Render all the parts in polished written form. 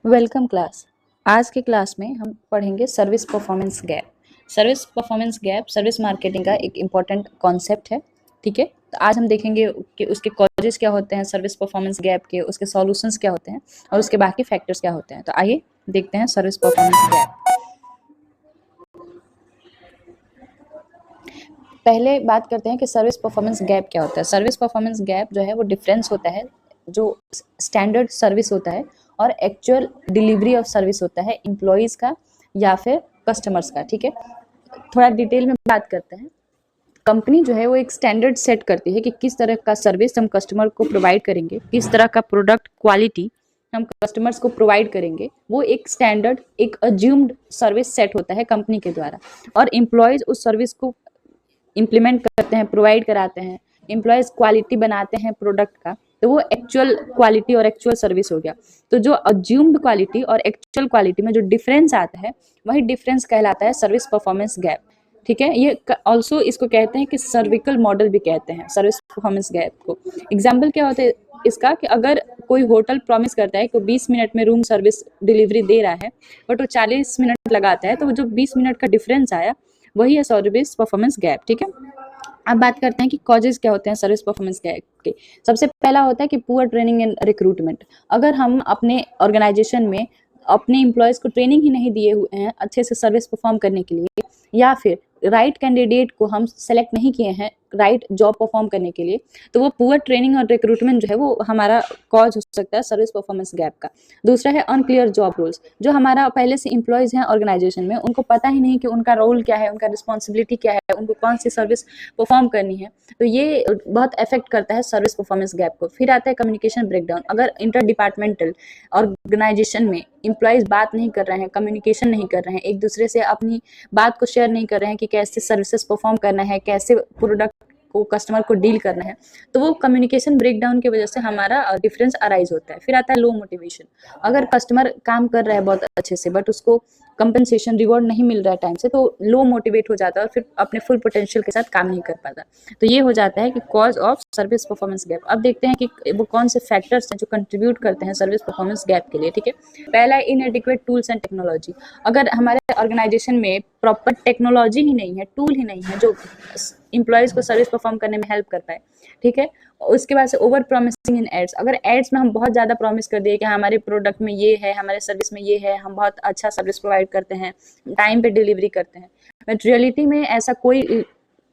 Welcome class. आज के class में हम पढ़ेंगे service performance gap. Service performance gap service marketing का एक इम्पॉर्टेंट कॉन्सेप्ट है। ठीक है, तो आज हम देखेंगे कि उसके कॉजेज क्या होते हैं, सर्विस परफॉर्मेंस गैप के उसके सॉल्यूशंस क्या होते हैं और उसके बाकी फैक्टर्स क्या होते हैं। तो आइए देखते हैं सर्विस परफॉर्मेंस गैप। पहले बात करते हैं कि सर्विस परफॉर्मेंस गैप क्या होता है। सर्विस परफॉर्मेंस गैप जो है वो डिफरेंस होता है जो स्टैंडर्ड सर्विस होता है और एक्चुअल डिलीवरी ऑफ सर्विस होता है एम्प्लॉयज़ का या फिर कस्टमर्स का। ठीक है, थोड़ा डिटेल में बात करते हैं। कंपनी जो है वो एक स्टैंडर्ड सेट करती है कि किस तरह का सर्विस हम कस्टमर को प्रोवाइड करेंगे, किस तरह का प्रोडक्ट क्वालिटी हम कस्टमर्स को प्रोवाइड करेंगे। वो एक स्टैंडर्ड एक अज्यूम्ड सर्विस सेट होता है कंपनी के द्वारा और एम्प्लॉयज़ उस सर्विस को इम्प्लीमेंट करते हैं, प्रोवाइड कराते हैं। एम्प्लॉयज़ क्वालिटी बनाते हैं प्रोडक्ट का, तो वो एक्चुअल क्वालिटी और एक्चुअल सर्विस हो गया। तो जो अज्यूम्ड क्वालिटी और एक्चुअल क्वालिटी में जो डिफरेंस आता है वही डिफरेंस कहलाता है सर्विस परफॉर्मेंस गैप। ठीक है, ये ऑल्सो इसको कहते हैं कि सर्विकल मॉडल भी कहते हैं सर्विस परफॉर्मेंस गैप को। एग्जाम्पल क्या होता है इसका कि अगर कोई होटल प्रॉमिस करता है कि 20 मिनट में रूम सर्विस डिलीवरी दे रहा है बट वो 40 मिनट लगाता है, तो वो जो 20 मिनट का डिफरेंस आया वही है सर्विस परफॉर्मेंस गैप। ठीक है, अब बात करते हैं कि कॉजेज क्या होते हैं सर्विस परफॉर्मेंस गैप के। सबसे पहला होता है कि पुअर ट्रेनिंग एंड रिक्रूटमेंट। अगर हम अपने ऑर्गेनाइजेशन में अपने एम्प्लॉयज़ को ट्रेनिंग ही नहीं दिए हुए हैं अच्छे से सर्विस परफॉर्म करने के लिए, या फिर राइट कैंडिडेट को हम सेलेक्ट नहीं किए हैं राइट जॉब परफॉर्म करने के लिए, तो वो पुअर ट्रेनिंग और रिक्रूटमेंट जो है वो हमारा कॉज हो सकता है सर्विस परफॉर्मेंस गैप का। दूसरा है अनक्लियर जॉब रोल्स। जो हमारा पहले से एम्प्लॉयज़ हैं ऑर्गेनाइजेशन में, उनको पता ही नहीं कि उनका रोल क्या है, उनका रिस्पॉन्सिबिलिटी क्या है, उनको कौन सी सर्विस परफॉर्म करनी है, तो ये बहुत अफेक्ट करता है सर्विस परफॉर्मेंस गैप को। फिर आता है कम्युनिकेशन ब्रेकडाउन। अगर इंटर डिपार्टमेंटल ऑर्गेनाइजेशन में एम्प्लॉयज़ बात नहीं कर रहे हैं, कम्युनिकेशन नहीं कर रहे हैं, एक दूसरे से अपनी बात को शेयर नहीं कर रहे हैं कि कैसे सर्विसेज परफॉर्म करना है, कैसे प्रोडक्ट को कस्टमर को डील करना है, तो वो कम्युनिकेशन ब्रेकडाउन की वजह से हमारा डिफरेंस अराइज होता है। फिर आता है लो मोटिवेशन। अगर कस्टमर काम कर रहा है बहुत अच्छे से बट उसको कंपनसेशन रिवॉर्ड नहीं मिल रहा है टाइम से, तो लो मोटिवेट हो जाता है और फिर अपने फुल पोटेंशियल के साथ काम नहीं कर पाता। तो ये हो जाता है कि cause of service performance gap. अब देखते हैं कि वो कौन से फैक्टर्स हैं जो कंट्रीब्यूट करते हैं सर्विस परफॉर्मेंस गैप के लिए। ठीक है, पहला है इनएडिक्वेट टूल्स एंड टेक्नोलॉजी। अगर हमारे ऑर्गेनाइजेशन में प्रॉपर टेक्नोलॉजी ही नहीं है, टूल ही नहीं है जो एम्प्लॉयज़ को सर्विस परफॉर्म करने में हेल्प कर पाए। ठीक है, उसके बाद से ओवर प्रॉमिसिंग इन एड्स। अगर एड्स में हम बहुत ज़्यादा प्रॉमिस कर दिए कि हमारे प्रोडक्ट में ये है, हमारे सर्विस में ये है, हम बहुत अच्छा सर्विस प्रोवाइड करते हैं, टाइम पे डिलीवरी करते हैं, बट रियलिटी में ऐसा कोई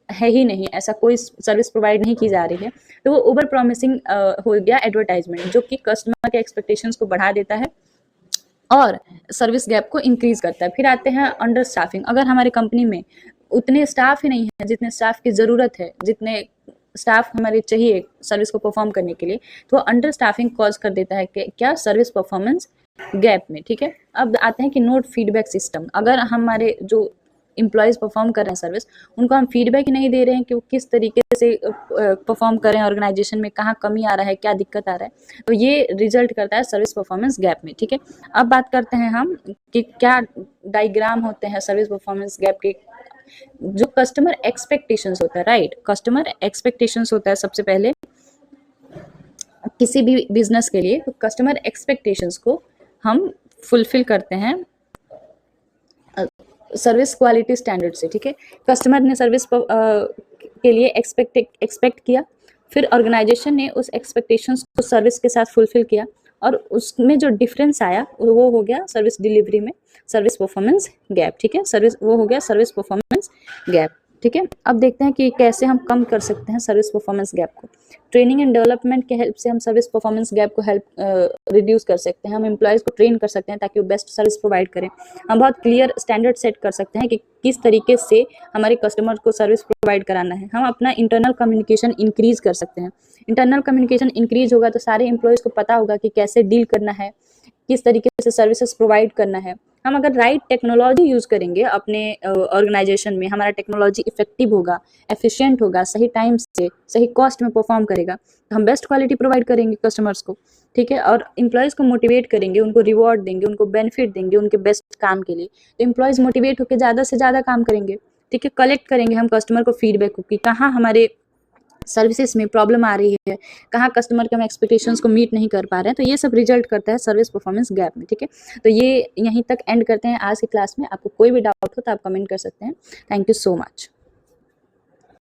है ही नहीं, ऐसा कोई सर्विस प्रोवाइड नहीं की जा रही है, तो वो ओवर प्रॉमिसिंग हो गया एडवर्टाइजमेंट, जो कि कस्टमर के एक्सपेक्टेशंस को बढ़ा देता है और सर्विस गैप को इंक्रीज करता है। फिर आते हैं अंडर स्टाफिंग। अगर हमारी कंपनी में उतने स्टाफ ही नहीं है जितने स्टाफ की ज़रूरत है, जितने स्टाफ हमारे चाहिए सर्विस को परफॉर्म करने के लिए, तो अंडर स्टाफिंग कॉज कर देता है कि क्या सर्विस परफॉर्मेंस गैप में। ठीक है, अब आते हैं कि नोट फीडबैक सिस्टम। अगर हमारे जो एम्प्लॉयज़ परफॉर्म कर रहे हैं सर्विस, उनको हम फीडबैक ही नहीं दे रहे हैं कि वो किस तरीके से परफॉर्म कर रहे हैं, ऑर्गेनाइजेशन में कहाँ कमी आ रहा है, क्या दिक्कत आ रहा है, तो ये रिजल्ट करता है सर्विस परफॉर्मेंस गैप में। ठीक है, अब बात करते हैं हम कि क्या डायग्राम होते हैं सर्विस परफॉर्मेंस गैप के। जो कस्टमर एक्सपेक्टेशंस होता है, राइट, कस्टमर एक्सपेक्टेशंस होता है सबसे पहले किसी भी बिजनेस के लिए, तो कस्टमर एक्सपेक्टेशंस को हम फुलफिल करते हैं सर्विस क्वालिटी स्टैंडर्ड से। ठीक है, कस्टमर ने सर्विस के लिए एक्सपेक्ट किया, फिर ऑर्गेनाइजेशन ने उस एक्सपेक्टेशंस को सर्विस के साथ फुलफिल किया और उसमें जो डिफरेंस आया वो हो गया सर्विस डिलीवरी में सर्विस परफॉर्मेंस गैप। ठीक है, सर्विस वो हो गया सर्विस परफॉर्मेंस गैप। ठीक है, अब देखते हैं कि कैसे हम कम कर सकते हैं सर्विस परफॉर्मेंस गैप को। ट्रेनिंग एंड डेवलपमेंट के हेल्प से हम सर्विस परफॉर्मेंस गैप को रिड्यूस कर सकते हैं। हम एम्प्लॉयज़ को ट्रेन कर सकते हैं ताकि वो बेस्ट सर्विस प्रोवाइड करें। हम बहुत क्लियर स्टैंडर्ड सेट कर सकते हैं कि किस तरीके से हमारे कस्टमर को सर्विस प्रोवाइड कराना है। हम अपना इंटरनल कम्युनिकेशन इंक्रीज कर सकते हैं। इंटरनल कम्युनिकेशन इंक्रीज होगा तो सारे एम्प्लॉयज़ को पता होगा कि कैसे डील करना है, किस तरीके से सर्विसेज प्रोवाइड करना है। हम अगर राइट टेक्नोलॉजी यूज़ करेंगे अपने ऑर्गेनाइजेशन में, हमारा टेक्नोलॉजी इफेक्टिव होगा, एफिशिएंट होगा, सही टाइम से सही कॉस्ट में परफॉर्म करेगा, तो हम बेस्ट क्वालिटी प्रोवाइड करेंगे कस्टमर्स को। ठीक है, और एम्प्लॉयज़ को मोटिवेट करेंगे, उनको रिवॉर्ड देंगे, उनको बेनिफिट देंगे उनके बेस्ट काम के लिए, तो एम्प्लॉयज़ मोटिवेट होकर ज़्यादा से ज़्यादा काम करेंगे। ठीक है, कलेक्ट करेंगे हम कस्टमर को फीडबैक को कि कहाँ हमारे सर्विसेज में प्रॉब्लम आ रही है, कहाँ कस्टमर के हम एक्सपेक्टेशंस को मीट नहीं कर पा रहे हैं, तो ये सब रिजल्ट करता है सर्विस परफॉर्मेंस गैप में। ठीक है, तो ये यहीं तक एंड करते हैं आज की क्लास में। आपको कोई भी डाउट हो तो आप कमेंट कर सकते हैं। Thank you so much.